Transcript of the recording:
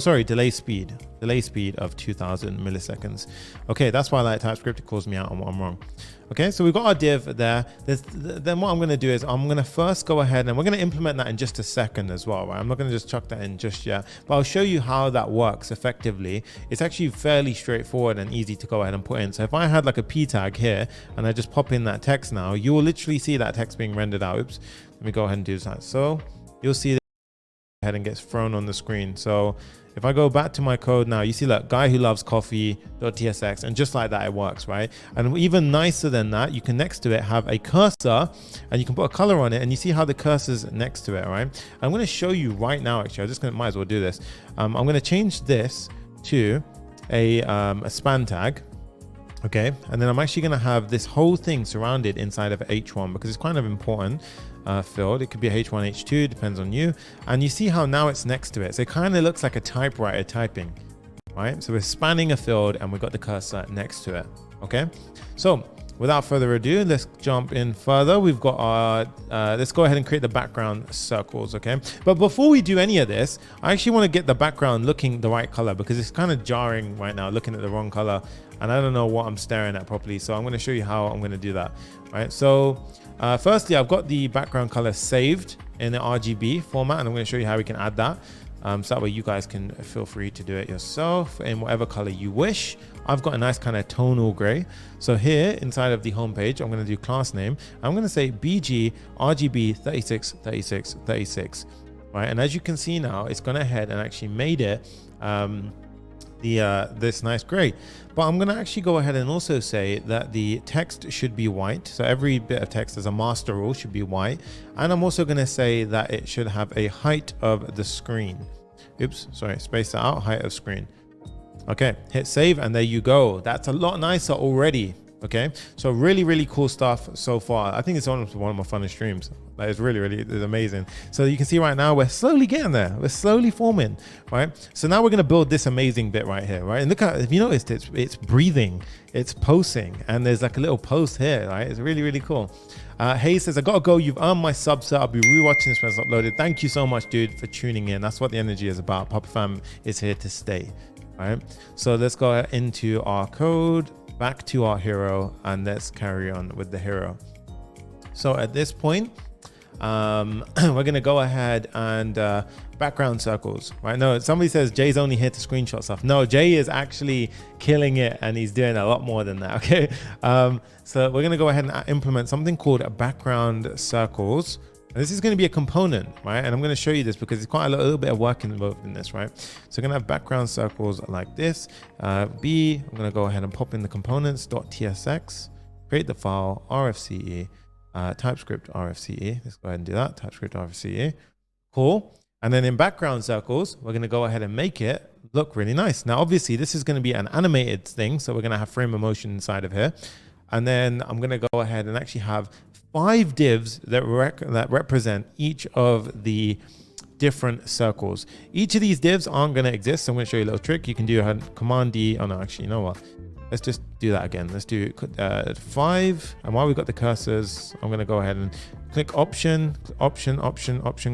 sorry, delay speed of 2000 milliseconds. Okay, that's why I like TypeScript. It calls me out on what I'm wrong. Okay, so we've got our div there. Then what I'm going to do is I'm going to first go ahead and we're going to implement that in just a second as well, right? I'm not going to just chuck that in just yet, but I'll show you how that works effectively. It's actually fairly straightforward and easy to go ahead and put in. So if I had like a p tag here and I just pop in that text now, you will literally see that text being rendered out. Oops, let me go ahead and do that. So you'll see that ahead and gets thrown on the screen. So if I go back to my code now, you see that guy who loves coffee.tsx, and just like that it works, right? And even nicer than that, you can next to it have a cursor and you can put a color on it, and you see how the cursor's next to it, right? I'm going to show you right now. Actually, I'm just going to might as well do this. I'm going to change this to a span tag. Okay, and then I'm actually going to have this whole thing surrounded inside of H1 because it's kind of important field. It could be a H1, H2, depends on you. And you see how now it's next to it. So it kind of looks like a typewriter typing, right? So we're spanning a field and we've got the cursor next to it. Okay, so without further ado, let's jump in further. We've got our, let's go ahead and create the background circles, okay? But before we do any of this, I actually want to get the background looking the right color because it's kind of jarring right now, looking at the wrong color. And I don't know what I'm staring at properly. So I'm going to show you how I'm going to do that, right? So firstly, I've got the background color saved in the RGB format, and I'm going to show you how we can add that. So that way you guys can feel free to do it yourself in whatever color you wish. I've got a nice kind of tonal gray. So here inside of the home page, I'm going to do class name. I'm going to say BG RGB 36, 36, 36, right? And as you can see now, it's gone ahead and actually made it this nice gray. But I'm going to actually go ahead and also say that the text should be white. So every bit of text as a master rule should be white. And I'm also going to say that it should have a height of the screen. Oops, sorry, space that out, height of screen. Okay, hit save, and there you go. That's a lot nicer already. Okay, so really, really cool stuff so far. I think it's one of my funnest streams. That is really it's amazing. So you can see right now, we're slowly getting there. We're slowly forming, right? So now we're gonna build this amazing bit right here, right? And look at, if you noticed, it's breathing, it's posing, and there's like a little post here, right? It's really cool. Hayes says, I gotta go. You've earned my sub, sir. I'll be rewatching this when it's uploaded. Thank you so much, dude, for tuning in. That's what the energy is about. Papa Fam is here to stay, right? So let's go into our code, back to our hero, and let's carry on with the hero. So at this point, we're gonna go ahead and background circles, right? No, somebody says Jay's only here to screenshot stuff. No, Jay is actually killing it, and he's doing a lot more than that. Okay, so we're gonna go ahead and implement something called background circles. And this is going to be a component, right? And I'm going to show you this because it's quite a little bit of work involved in this, right? So we're going to have background circles like this. I'm going to go ahead and pop in the components.tsx, create the file, RFCE, TypeScript RFCE. Let's go ahead and do that, TypeScript RFCE. Cool. And then in background circles, we're going to go ahead and make it look really nice. Now, obviously, this is going to be an animated thing. So we're going to have frame of motion inside of here. And then I'm going to go ahead and actually have 5 divs that represent each of the different circles. Each of these divs aren't going to exist. So I'm going to show you a little trick. You can do a Command D. Oh no, actually, you know what? Let's just do that again. Let's do 5. And while we've got the cursors, I'm going to go ahead and click Option,